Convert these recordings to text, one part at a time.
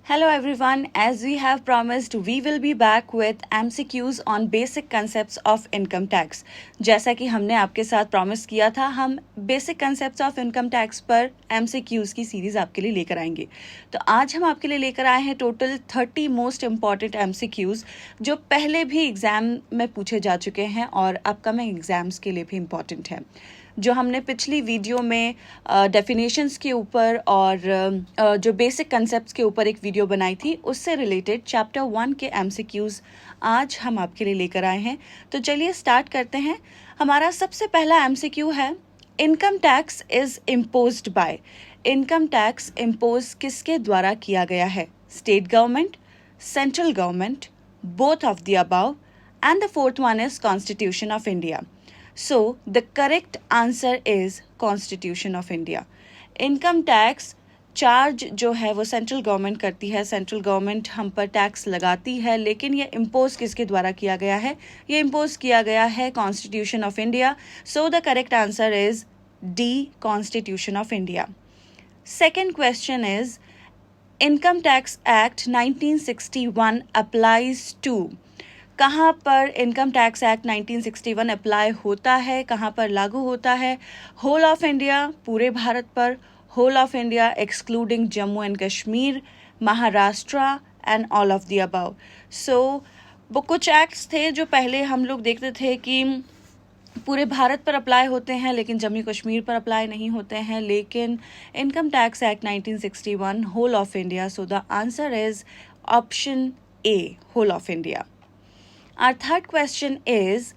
Hello everyone, as we have promised, we will be back with MCQs on basic concepts of income tax. जैसा कि हमने आपके साथ promise किया था, हम basic concepts of income tax पर MCQs की सीरीज आपके लिए लेकर आएंगे. तो आज हम आपके लिए लेकर आए हैं टोटल 30 मोस्ट इम्पॉर्टेंट MCQs जो पहले भी एग्जाम में पूछे जा चुके हैं और अपकमिंग एग्जाम्स के लिए भी इम्पॉर्टेंट है. जो हमने पिछली वीडियो में डेफिनेशंस के ऊपर और जो बेसिक कंसेप्ट्स के ऊपर एक वीडियो बनाई थी उससे रिलेटेड चैप्टर 1 के एमसीक्यूज आज हम आपके लिए लेकर आए हैं. तो चलिए स्टार्ट करते हैं. हमारा सबसे पहला एमसीक्यू है income tax is imposed by. Income tax impose किसके द्वारा किया गया है? State government, central government, both of the above, and the fourth one is constitution of India. So the correct answer is Constitution of India. Income tax charge जो है वो central government करती है. सेंट्रल गवर्नमेंट हम पर tax लगाती है, लेकिन ये इम्पोज किसके द्वारा किया गया है? ये इम्पोज किया गया है constitution of India. So the correct answer is D, constitution of India. Second question is income tax act 1961 applies to. कहाँ पर इनकम टैक्स एक्ट 1961 अप्लाई होता है, कहाँ पर लागू होता है? होल ऑफ इंडिया, पूरे भारत पर. Whole of India excluding Jammu and Kashmir, Maharashtra and all of the above. So वो कुछ एक्ट्स थे जो पहले हम लोग देखते थे कि पूरे भारत पर अप्लाई होते हैं लेकिन जम्मू कश्मीर पर अप्लाई नहीं होते हैं. लेकिन income tax act 1961 whole of India. So the answer is option A, whole of India. Our third question is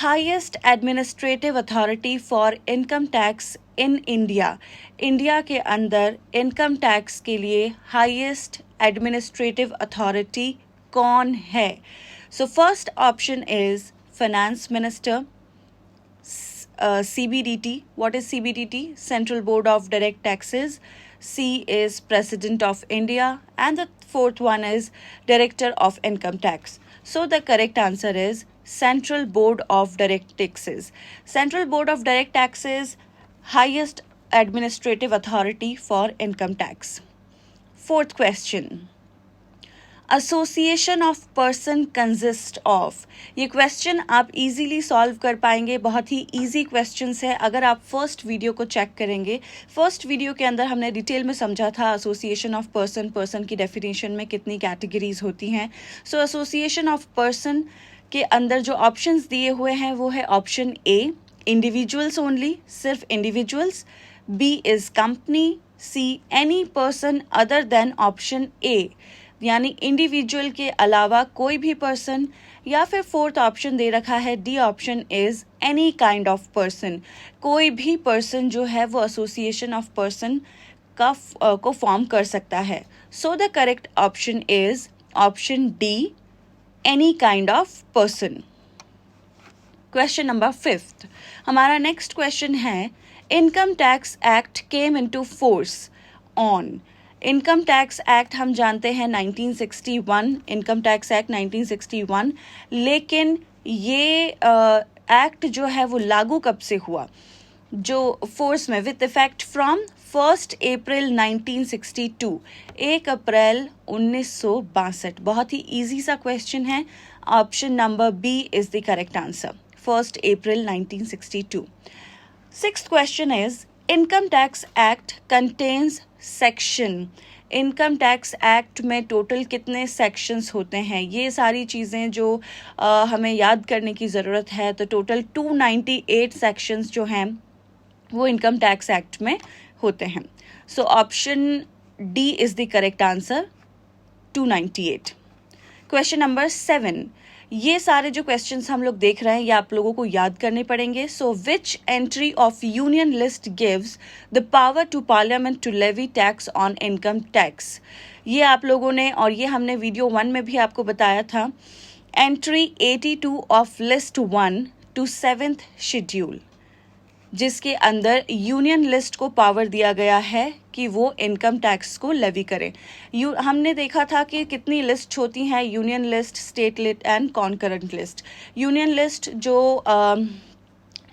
highest administrative authority for income tax in India. India के अंदर income tax के लिए highest administrative authority कौन है? So first option is finance minister, CBDT. What is CBDT? Central Board of Direct Taxes. C is President of India, and the fourth one is Director of Income Tax. So the correct answer is Central Board of Direct Taxes. Central Board of Direct Taxes, highest administrative authority for income tax. Fourth question. Association of person consist of. ये question आप easily solve कर पाएंगे. बहुत ही easy questions है. अगर आप first video को चेक करेंगे, फर्स्ट वीडियो के अंदर हमने डिटेल में समझा था एसोसिएशन ऑफ पर्सन. पर्सन की डेफिनेशन में कितनी कैटेगरीज होती हैं. सो एसोसिएशन ऑफ पर्सन के अंदर जो ऑप्शंस दिए हुए हैं वो है ऑप्शन ए, इंडिविजुअल्स ओनली, सिर्फ individuals. B is company. C any person other than option A, यानी इंडिविजुअल के अलावा कोई भी पर्सन. या फिर फोर्थ ऑप्शन दे रखा है D option is any kind of person. कोई भी पर्सन जो है वो एसोसिएशन ऑफ पर्सन को फॉर्म कर सकता है. So the correct option is option D, any kind of person. Question number 5. हमारा नेक्स्ट क्वेश्चन है income tax act came into force on. Income tax act हम जानते हैं 1961, इनकम टैक्स एक्ट 1961. लेकिन ये एक्ट जो है वो लागू कब से हुआ? जो फोर्स में with effect from 1 April 1962, 1 April 1962. बहुत ही इजी सा क्वेश्चन है. Option number B is the correct answer, 1 April 1962. Sixth question is income tax act contains section. Income tax act में टोटल कितने सेक्शंस होते हैं? ये सारी चीज़ें जो हमें याद करने की ज़रूरत है. तो टोटल 298 सेक्शंस जो हैं वो इनकम टैक्स एक्ट में होते हैं. So option D is the correct answer, 298. Question number 7. ये सारे जो क्वेश्चंस हम लोग देख रहे हैं ये आप लोगों को याद करने पड़ेंगे. So which entry of union list gives the power to parliament to levy tax on income tax. ये आप लोगों ने, और ये हमने वीडियो 1 में भी आपको बताया था. Entry 82 of list 1 to 7th schedule, जिसके अंदर यूनियन लिस्ट को पावर दिया गया है कि वो इनकम टैक्स को लेवी करें. हमने देखा था कि कितनी लिस्ट होती हैं, union list, state list and concurrent list. Union list जो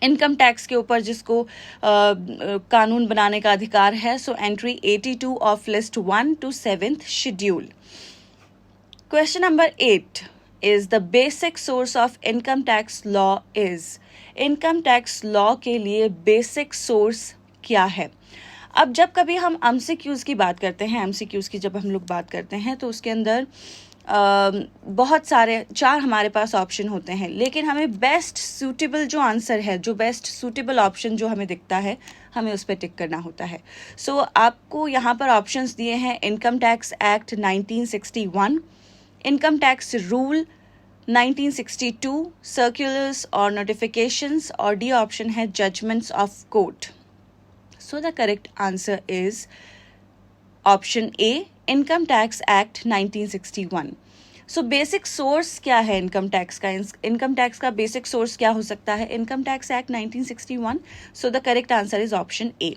इनकम टैक्स के ऊपर जिसको कानून बनाने का अधिकार है. So entry 82 of list 1 to 7th schedule. Question number 8 is the basic source of income tax law is. Income tax law के लिए बेसिक सोर्स क्या है? अब जब कभी हम एमसीक्यूज़ की बात करते हैं, एमसीक्यूज़ की जब हम लोग बात करते हैं तो उसके अंदर बहुत सारे 4 हमारे पास ऑप्शन होते हैं, लेकिन हमें बेस्ट सूटेबल जो आंसर है, जो बेस्ट सूटेबल ऑप्शन जो हमें दिखता है, हमें उस पर टिक करना होता है. सो आपको यहाँ पर ऑप्शंस दिए हैं income tax act 1961, income tax rule 1962, circulars और नोटिफिकेशंस, और डी ऑप्शन है judgements of court. So the correct answer is option A, income tax act 1961. So basic source क्या है इनकम टैक्स का? इनकम टैक्स का basic source क्या हो सकता है? Income tax act 1961. So the correct answer is option A.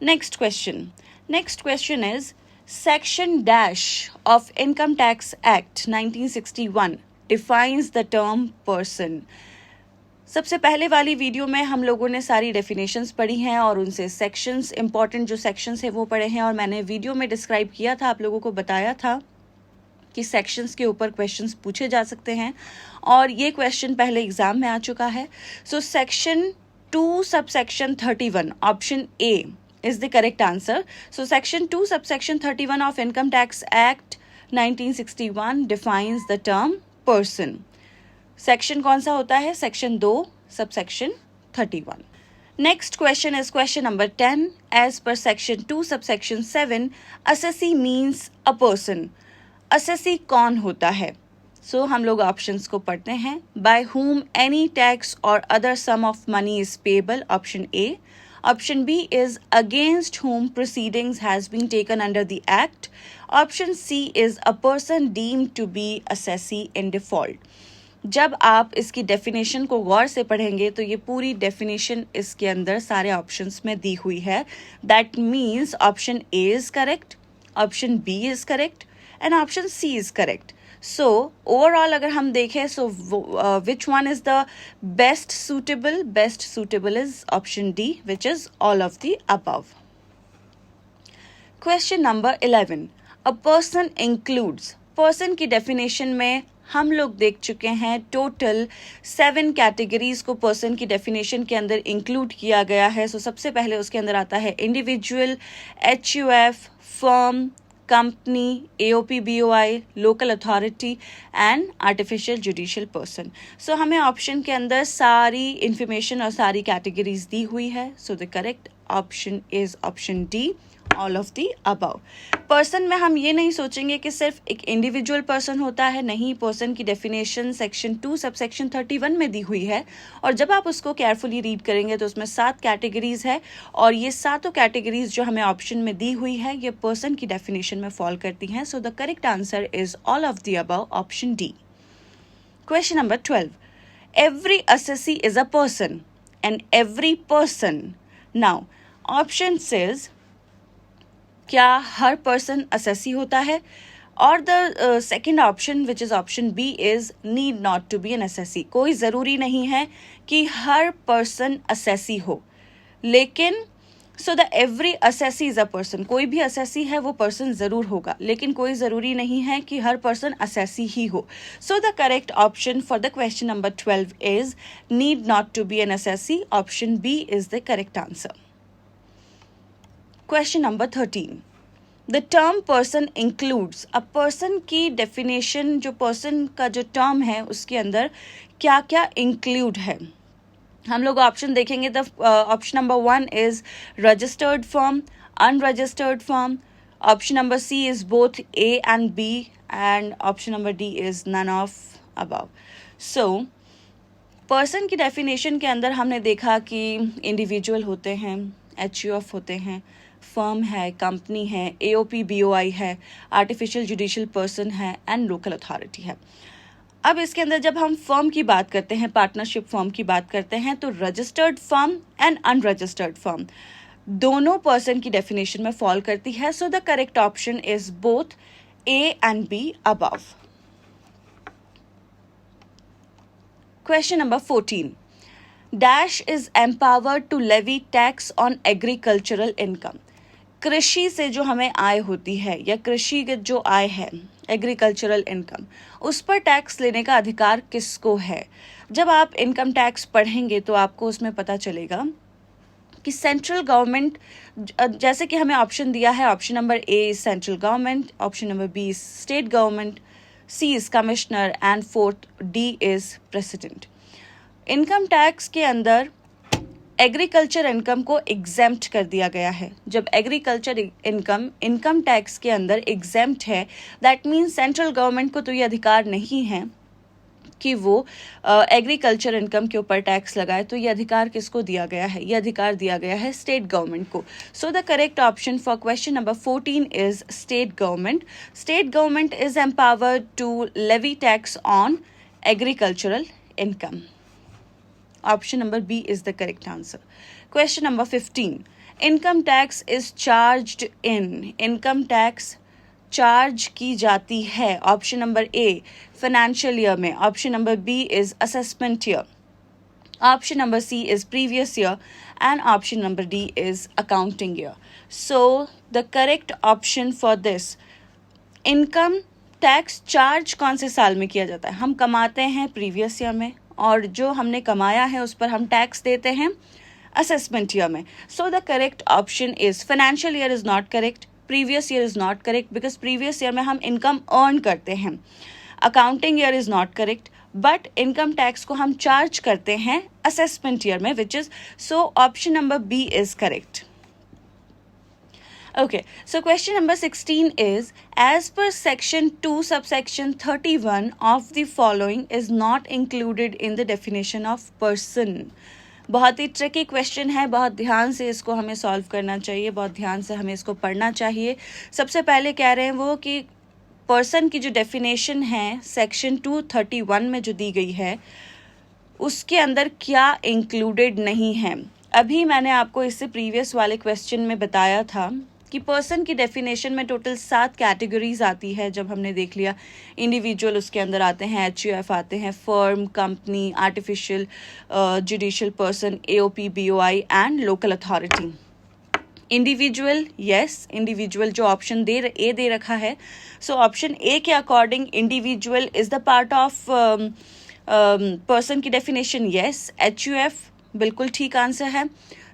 Next question is section dash of income tax act 1961 defines the term person. सबसे पहले वाली वीडियो में हम लोगों ने सारी डेफिनेशंस पढ़ी हैं और उनसे सेक्शंस, इंपॉर्टेंट जो सेक्शंस है वो पढ़े हैं, और मैंने वीडियो में डिस्क्राइब किया था, आप लोगों को बताया था कि सेक्शंस के ऊपर क्वेश्चंस पूछे जा सकते हैं, और ये क्वेश्चन पहले एग्जाम में आ चुका है. So section 2 subsection 31 option A is the correct answer. So section 2 subsection 31 of income tax act 1961 defines the term person. Section कौन सा होता है? Section 2 subsection 31. Next question is question number 10. As per section 2 subsection 7 assessee means a person. Assessee कौन होता है? सो हम लोग options को पढ़ते हैं. By whom any tax or other sum of money is payable, option A. Option B is against whom proceedings has been taken under the act. Option C is a person deemed to be assessee in default. जब आप इसकी definition को गौर से पढ़ेंगे तो ये पूरी definition इसके अंदर सारे ऑप्शंस में दी हुई है. That means option A is correct, option B is correct and option C is correct. So overall अगर हम देखें, so which one is the best suitable? Best suitable is option D, which is all of the above. Question number 11. A person includes. Person की definition में हम लोग देख चुके हैं टोटल 7 कैटेगरीज को पर्सन की डेफिनेशन के अंदर इंक्लूड किया गया है. सो सबसे पहले उसके अंदर आता है individual, HUF, firm, company, AOP BOI, local authority and artificial judicial person. So हमें ऑप्शन के अंदर सारी इंफॉर्मेशन और सारी कैटेगरीज दी हुई है. So the correct option is option D, all of the above. Person में हम ये नहीं सोचेंगे कि सिर्फ एक इंडिविजुअल पर्सन होता है, नहीं. पर्सन की डेफिनेशन सेक्शन 2 सबसेक्शन 31 में दी हुई है, और जब आप उसको केयरफुली रीड करेंगे तो उसमें 7 कैटेगरीज है, और ये सातों कैटेगरीज जो हमें ऑप्शन में दी हुई है ये पर्सन की डेफिनेशन में फॉल करती हैं. So the correct answer is all of the above, option D. Question number 12. Every assessee is a person and every person. Now option says क्या हर पर्सन असेसी होता है, और the second option which is option B is need not to be an assessee. कोई ज़रूरी नहीं है कि हर पर्सन असेसी हो, लेकिन so the every assessee is a person. कोई भी असेसी है वो पर्सन ज़रूर होगा, लेकिन कोई ज़रूरी नहीं है कि हर पर्सन असेसी ही हो. So the correct option for the question number 12 is need not to be an assessee. Option B is the correct answer. Question number 13. The term person includes. अब पर्सन की डेफिनेशन, जो person का जो term है उसके अंदर क्या क्या इंक्लूड है, हम लोग ऑप्शन देखेंगे. The option number 1 is registered firm, unregistered firm. Option number C is both A and B, and option number D is none of above. So person की डेफिनेशन के अंदर हमने देखा कि इंडिविजुअल होते हैं, HUF होते हैं, फर्म है, कंपनी है, AOP BOI है, आर्टिफिशियल जुडिशियल पर्सन है एंड लोकल अथॉरिटी है. अब इसके अंदर जब हम फर्म की बात करते हैं, पार्टनरशिप फर्म की बात करते हैं, तो registered firm and unregistered firm दोनों पर्सन की डेफिनेशन में फॉल करती है. So the correct option is both A and B above. Question number 14. Dash is empowered to levy tax on agricultural income. कृषि से जो हमें आय होती है या कृषिगत जो आय है, एग्रीकल्चरल इनकम, उस पर टैक्स लेने का अधिकार किसको है? जब आप इनकम टैक्स पढ़ेंगे तो आपको उसमें पता चलेगा कि सेंट्रल गवर्नमेंट, जैसे कि हमें ऑप्शन दिया है, option number A is central government, option number B is state government, C is commissioner and fourth D is president. Income tax के अंदर एग्रीकल्चर इनकम को एग्जेम्प्ट कर दिया गया है। जब एग्रीकल्चर इनकम इनकम टैक्स के अंदर एग्जेम्प्ट है, दैट मीन्स सेंट्रल गवर्नमेंट को तो ये अधिकार नहीं है कि वो एग्रीकल्चर इनकम के ऊपर टैक्स लगाए। तो ये अधिकार किसको दिया गया है? ये अधिकार दिया गया है स्टेट गवर्नमेंट को। So the correct option for question number 14 is state government. State government is empowered to levy tax on agricultural income. Option number B is the correct answer. Question number 15. Income tax is charged in. Income tax charge की जाती है। Option number A financial year में, option number B is assessment year, option number C is previous year and option number D is accounting year. So the correct option for this, income tax charge कौन से साल में किया जाता है? हम कमाते हैं प्रीवियस ईयर में, और जो हमने कमाया है उस पर हम टैक्स देते हैं असेसमेंट ईयर में। So the correct option is financial year is not correct, previous year is not correct because previous year में हम इनकम अर्न करते हैं, accounting year is not correct, but income tax को हम charge करते हैं assessment year में, which is, so option number B is correct. Okay, so question number 16 is, as per section 2 subsection 31 of the following is not included in the definition of person। बहुत ही tricky question है, बहुत ध्यान से इसको हमें solve करना चाहिए, बहुत ध्यान से हमें इसको पढ़ना चाहिए। सबसे पहले कह रहे हैं वो कि पर्सन की जो डेफिनेशन है सेक्शन 231 में जो दी गई है उसके अंदर क्या इंक्लूडेड नहीं है। अभी मैंने आपको इससे प्रीवियस वाले क्वेश्चन में बताया था कि पर्सन की डेफिनेशन में टोटल 7 कैटेगरीज आती है। जब हमने देख लिया इंडिविजुअल, उसके अंदर आते हैं HUF, आते हैं firm, company, artificial, judicial person, AOP, BOI and local authority. Individual, yes, individual जो ऑप्शन ए दे रखा है, सो ऑप्शन ए के according individual is the part of person की डेफिनेशन, यस। HUF बिल्कुल ठीक आंसर है।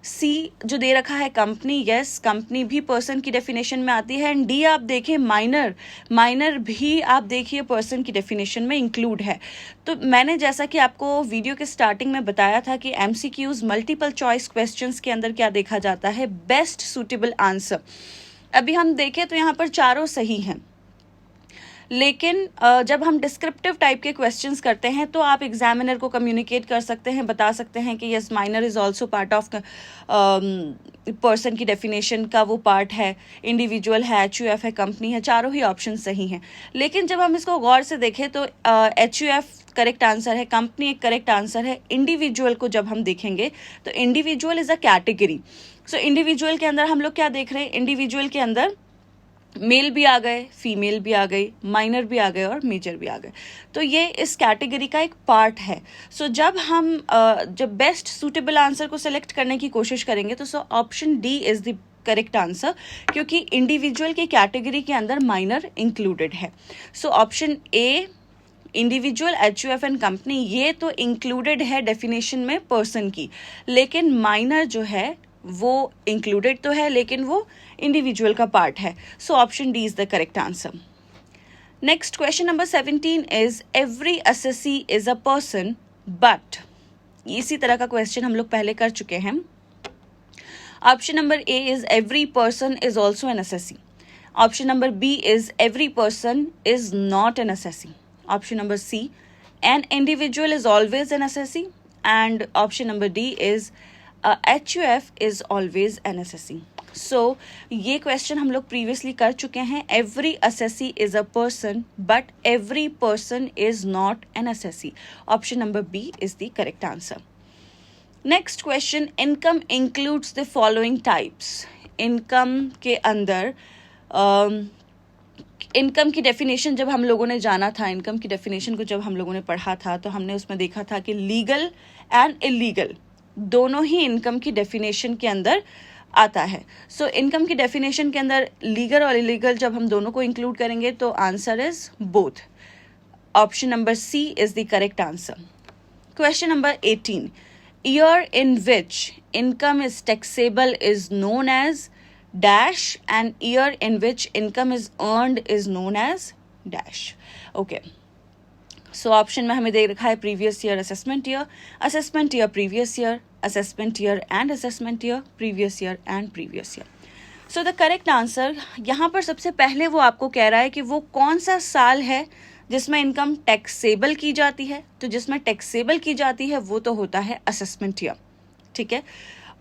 सी जो दे रखा है कंपनी, यस, कंपनी भी पर्सन की डेफिनेशन में आती है। एंड डी आप देखिए माइनर भी आप देखिए पर्सन की डेफिनेशन में इंक्लूड है। तो मैंने जैसा कि आपको वीडियो के स्टार्टिंग में बताया था कि MCQs मल्टीपल चॉइस क्वेश्चंस के अंदर क्या देखा जाता है, बेस्ट सूटेबल आंसर। अभी हम देखें तो यहाँ पर चारों सही हैं, लेकिन जब हम डिस्क्रिप्टिव टाइप के क्वेश्चंस करते हैं तो आप एग्जामिनर को कम्युनिकेट कर सकते हैं, बता सकते हैं कि yes minor is also part of person की डेफिनेशन का वो पार्ट है, इंडिविजुअल है, HUF है, कंपनी है, चारों ही ऑप्शन सही हैं। लेकिन जब हम इसको गौर से देखें तो HUF करेक्ट आंसर है, कंपनी एक करेक्ट आंसर है। इंडिविजुअल को जब हम देखेंगे तो individual is a category. So individual के अंदर हम लोग क्या देख रहे हैं, इंडिविजुअल के अंदर मेल भी आ गए, फीमेल भी आ गई, माइनर भी आ गए और मेजर भी आ गए। तो ये इस कैटेगरी का एक पार्ट है। सो जब हम जब बेस्ट सूटेबल आंसर को सिलेक्ट करने की कोशिश करेंगे तो so option D is the correct answer, क्योंकि इंडिविजुअल की कैटेगरी के अंदर माइनर इंक्लूडेड है। So option A individual, HUF and company ये तो इंक्लूडेड है डेफिनेशन में पर्सन की, लेकिन माइनर जो है वो इंक्लूडेड तो है लेकिन वो इंडिविजुअल का पार्ट है। So option D is the correct answer. Next question number 17 is, every assessee is a person but, इसी तरह का क्वेश्चन हम लोग पहले कर चुके हैं। Option number A is every person is also an assessee, option number B is every person is not an assessee, option number C an individual is always an assessee, and option number D is HUF is always an assessee. So ये question हम लोग previously कर चुके हैं। Every assessee is a person but every person is not an assessee. Option number B is the correct answer. Next question, income includes the following types. Income के अंदर income की definition जब हम लोगों ने जाना था, इनकम की डेफिनेशन को जब हम लोगों ने पढ़ा था तो हमने उसमें देखा था कि लीगल एंड इलीगल दोनों ही इनकम की डेफिनेशन के अंदर आता है. सो इनकम की डेफिनेशन के अंदर लीगल और इलीगल जब हम दोनों को इंक्लूड करेंगे तो answer is both. Option number C is the correct answer. Question number 18. Year in which income is taxable is known as dash and year in which income is earned is known as dash. Okay. So option में हमें दे रखा है previous year, assessment year, previous year, assessment year and assessment year, previous year and previous year. So the correct answer यहाँ पर सबसे पहले वो आपको कह रहा है कि वो कौन सा साल है जिसमें इनकम टैक्सेबल की जाती है. तो जिसमें टैक्सेबल की जाती है वो तो होता है असेसमेंट ईयर. ठीक है.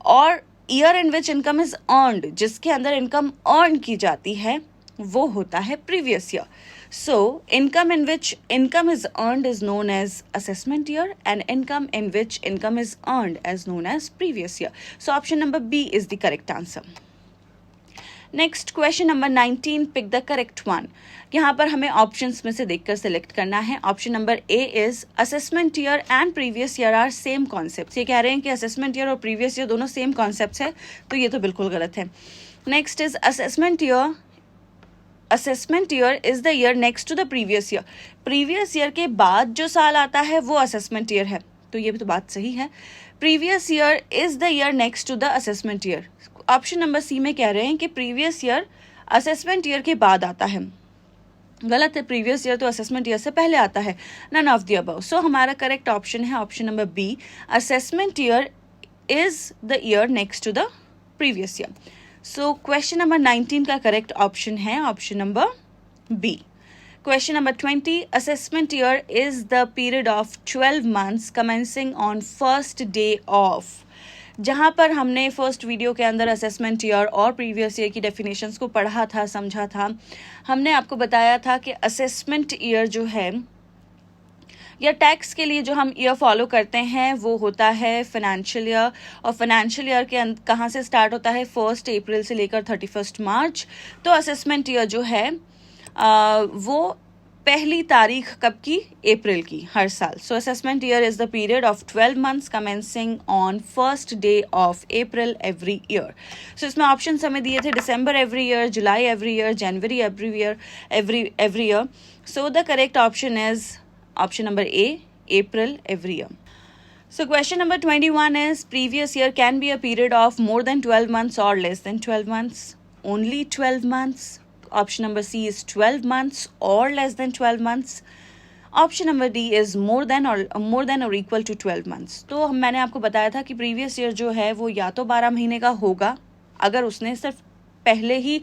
और year in which income is earned, जिसके अंदर इनकम अर्न की जाती है, वो होता है previous year. So income in which income is earned is known as assessment year and income in which income is earned as known as previous year. So option number B is the correct answer. Next question number 19. Pick the correct one. यहाँ पर हमें options में से देखकर select करना है. Option number A is assessment year and previous year are same concept. ये कह रहे हैं कि असेसमेंट ईयर और प्रीवियस ईयर दोनों सेम कॉन्सेप्ट है, तो ये तो बिल्कुल गलत है. Next is assessment year. Assessment year is the year next to the previous year. प्रीवियस ईयर के बाद जो साल आता है वो असेसमेंट ईयर है, तो ये भी तो बात सही है. Previous year is the year next to the assessment year. Option number C में कह रहे हैं कि प्रीवियस ईयर असेसमेंट ईयर के बाद आता है. गलत है. प्रीवियस ईयर तो असेसमेंट ईयर से पहले आता है. None of the above. So हमारा करेक्ट ऑप्शन है option number B. Assessment year is the year next to the previous year. So question number 19 का करेक्ट ऑप्शन है option number B. Question number 20. Assessment year is the period of 12 months commencing on first day of. जहाँ पर हमने first video के अंदर assessment year और previous year की definitions को पढ़ा था, समझा था. हमने आपको बताया था कि असेसमेंट ईयर जो है या टैक्स के लिए जो हम ईयर फॉलो करते हैं वो होता है फाइनेंशियल ईयर. और फाइनेंशियल ईयर के कहाँ से स्टार्ट होता है? 1 अप्रैल से लेकर 31 मार्च. तो असेसमेंट ईयर जो है वो पहली तारीख कब की? अप्रैल की, हर साल. So assessment year is the period of 12 months commencing on first day of April every year. So इसमें ऑप्शन हमें दिए थे December every year, July every year, January every year, every year. So the correct option is option number A, April every year. So question number 21 is previous year can be a period of more than 12 months or less than 12 months. Only 12 months. Option number C is 12 months or less than 12 months. Option number D is more than or equal to 12 months. तो मैंने आपको बताया था कि previous year जो है वो या तो 12 महीने का होगा अगर उसने सिर्फ पहले ही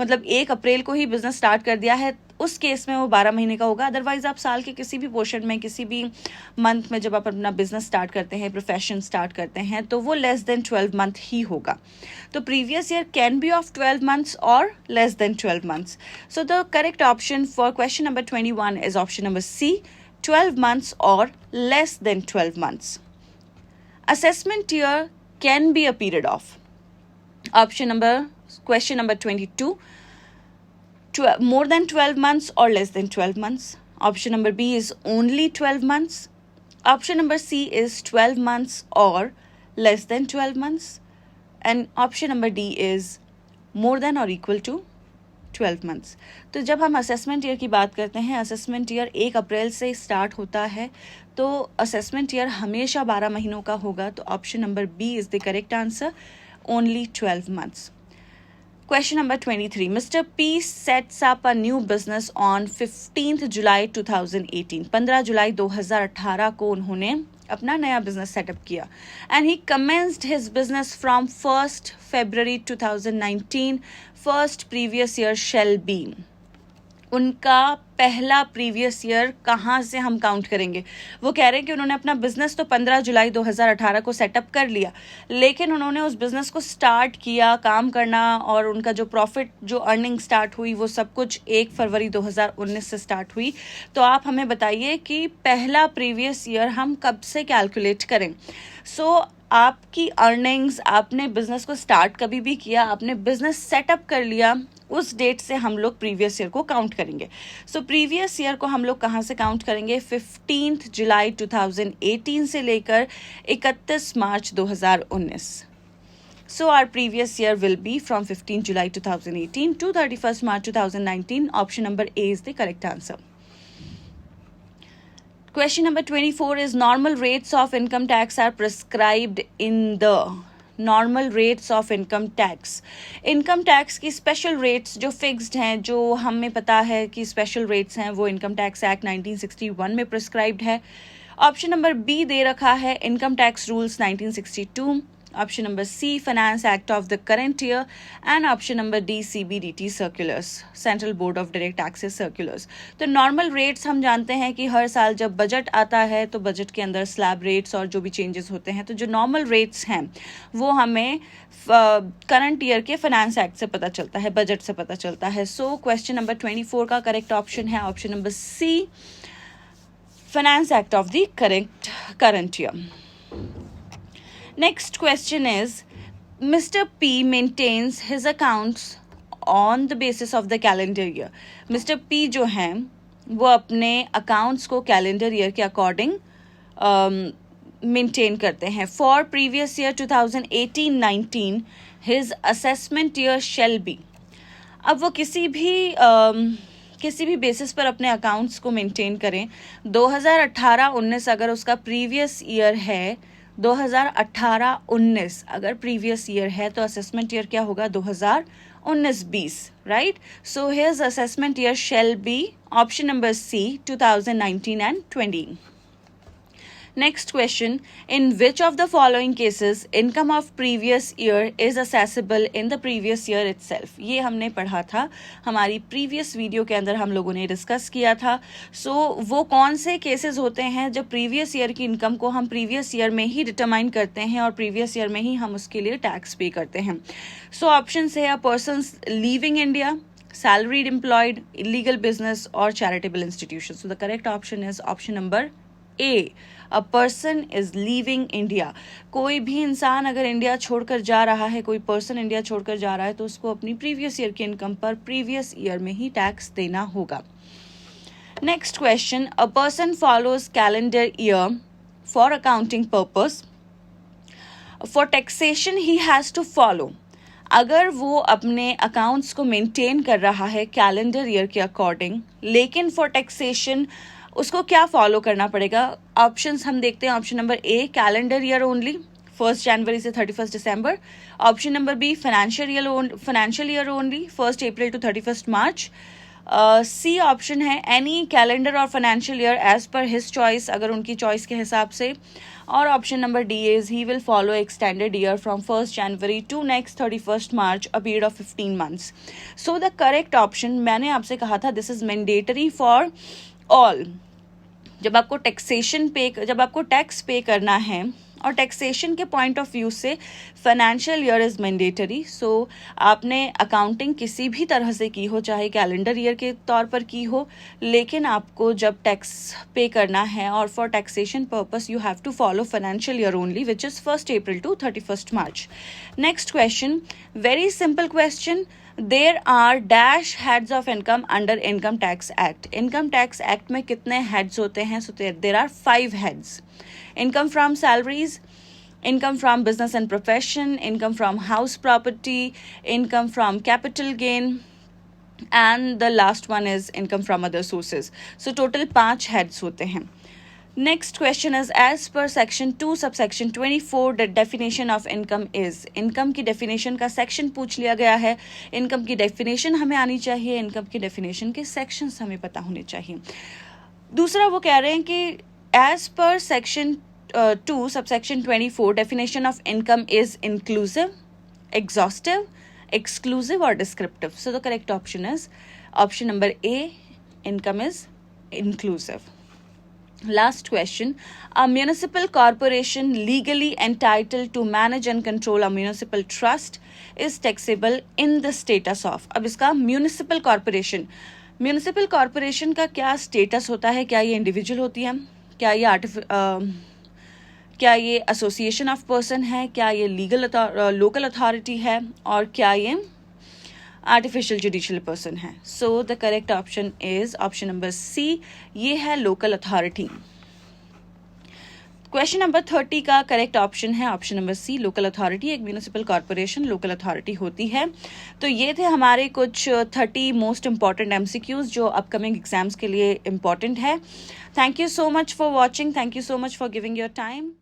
मतलब 1 अप्रैल को ही बिजनेस स्टार्ट कर दिया है, उस केस में वो 12 महीने का होगा. अदरवाइज आप साल के किसी भी पोर्शन में, किसी भी मंथ में जब आप अपना बिजनेस स्टार्ट करते हैं, प्रोफेशन स्टार्ट करते हैं, तो वो लेस देन 12 मंथ ही होगा. तो previous year can be of 12 months और less than 12 months. So the correct option for question number 21 is option number C, 12 months or less than 12 months. Assessment year can be a period of. Question number 22. More than 12 months or less than 12 months. Option number B is only 12 months. Option number C is 12 months or less than 12 months. And option number D is more than or equal to 12 months. तो जब हम assessment year की बात करते हैं, assessment year 1 अप्रैल से start होता है, तो असेसमेंट ईयर हमेशा 12 महीनों का होगा. तो option number B is the correct answer, only 12 months. Question number 23. Mr. P sets up a new business on 15th July 2018. 15 जुलाई 2018 को उन्होंने अपना नया बिजनेस सेटअप किया. And he commenced his business from 1st February 2019. First previous year shall B. उनका पहला previous year कहाँ से हम काउंट करेंगे? वो कह रहे हैं कि उन्होंने अपना बिजनेस तो 15 जुलाई 2018 को सेटअप कर लिया, लेकिन उन्होंने उस बिजनेस को स्टार्ट किया काम करना, और उनका जो प्रॉफिट, जो अर्निंग स्टार्ट हुई, वो सब कुछ 1 फरवरी 2019 से स्टार्ट हुई. तो आप हमें बताइए कि पहला प्रीवियस ईयर हम कब से कैलकुलेट करें. सो आपकी अर्निंग्स, आपने बिजनेस को स्टार्ट कभी भी किया, आपने बिजनेस सेटअप कर लिया, उस डेट से हम लोग प्रीवियस ईयर को काउंट करेंगे. सो प्रीवियस ईयर को हम लोग कहाँ से काउंट करेंगे? 15 जुलाई 2018 से लेकर 31 मार्च 2019. So our previous year will be from 15 July 2018 to 31st March 2019. Option number A is the correct answer. Question number 24 is normal rates of income tax are prescribed in the normal rates of income tax. Income tax की special rates जो fixed हैं, जो हमें पता है कि special rates हैं, वो इनकम टैक्स एक्ट 1961 में प्रिस्क्राइब्ड है. ऑप्शन नंबर बी दे रखा है income tax rules 1962. Option number C finance act of the current year and option number D CBDT circulars, central board of direct taxes circulars. तो normal rates हम जानते हैं कि हर साल जब बजट आता है तो बजट के अंदर स्लैब रेट्स और जो भी चेंजेस होते हैं, तो जो नॉर्मल रेट्स हैं वो हमें करंट ईयर के फाइनेंस एक्ट से पता चलता है, बजट से पता चलता है. सो क्वेश्चन नंबर 24 का करेक्ट ऑप्शन है option number C, finance act of the current year. Next question is, Mr. P maintains his accounts on the basis of the calendar year. Mr. P जो हैं वो अपने accounts को calendar year के according maintain करते हैं. For previous year 2018-19 his assessment year shall be. अब वो किसी भी बेसिस पर अपने अकाउंट्स को मेंटेन करें. 2018-19 अगर उसका प्रीवियस ईयर है, 2018-19 अगर प्रीवियस ईयर है तो असेसमेंट ईयर क्या होगा? 2019-20, right? So his assessment year shall be option number C 2019 and 20. Next question, in which of the following cases income of previous year is assessable in the previous year itself? ये हमने पढ़ा था, हमारी previous video के अंदर हम लोगों ने डिस्कस किया था. सो वो कौन से केसेस होते हैं जब प्रीवियस ईयर की इनकम को हम प्रीवियस ईयर में ही डिटरमाइन करते हैं और प्रीवियस ईयर में ही हम उसके लिए टैक्स पे करते हैं. सो ऑप्शन है a person leaving India, salaried employed, illegal business और charitable institution. So the correct option is option number A. A person is leaving India. कोई भी इंसान अगर इंडिया छोड़कर जा रहा है, कोई पर्सन इंडिया छोड़कर जा रहा है, तो उसको अपनी प्रीवियस ईयर की इनकम पर प्रीवियस ईयर में ही टैक्स देना होगा. Next question, a person follows calendar year for accounting purpose, for taxation he has to follow. अगर वो अपने अकाउंट्स को मेंटेन कर रहा है कैलेंडर ईयर के अकॉर्डिंग, लेकिन फॉर टैक्सेशन उसको क्या फॉलो करना पड़ेगा? ऑप्शंस हम देखते हैं. Option number A calendar year only, 1 जनवरी से 31 दिसंबर. Option number B financial year only, 1 April to 31 March. C option है एनी कैलेंडर और financial year as per his choice, अगर उनकी चॉइस के हिसाब से. और option number D is he will follow extended year from 1 January to next 31 March, a period of 15 months. So the correct option, मैंने आपसे कहा था this is mandatory for all. जब आपको टैक्स पे करना है और टैक्सेशन के पॉइंट ऑफ व्यू से फाइनेंशियल ईयर इज़ मैंडेटरी. सो आपने अकाउंटिंग किसी भी तरह से की हो, चाहे कैलेंडर ईयर के तौर पर की हो, लेकिन आपको जब टैक्स पे करना है और for taxation purpose you have to follow financial year only which is 1 April to 31 March. Next question, very simple question. There are dash heads of income under Income Tax Act. Income Tax Act में कितने heads होते हैं? So there are 5 heads. Income from salaries, income from business and profession, income from house property, income from capital gain, and the last one is income from other sources. So total 5 heads होते हैं. Next question is, as per section 2 subsection 24 the definition of income is. Income की definition का section पूछ लिया गया है. Income की definition हमें आनी चाहिए, इनकम की डेफिनेशन के सेक्शंस हमें पता होने चाहिए. दूसरा वो कह रहे हैं कि as per section 2 subsection 24 definition of income is inclusive, exhaustive, exclusive or descriptive. So the correct option is option number A, income is inclusive. Last question, a municipal corporation legally entitled to manage and control a municipal trust is taxable in the status of. अब इसका municipal corporation का क्या status होता है? क्या ये individual होती है? क्या ये क्या ये एसोसिएशन ऑफ पर्सन है, क्या ये लोकल अथॉरिटी है, और क्या ये आर्टिफिशियल जुडिशियल पर्सन है. So the correct option is option number C, ये है लोकल अथॉरिटी. क्वेश्चन नंबर 30 का करेक्ट ऑप्शन है option number C, local authority. एक म्यूनिसिपल कॉर्पोरेशन लोकल अथॉरिटी होती है. तो ये थे हमारे कुछ 30 मोस्ट इंपॉर्टेंट एमसीक्यूज जो अपकमिंग एग्जाम्स के लिए इम्पॉर्टेंट है. Thank you so much for watching. Thank you so much for giving your time.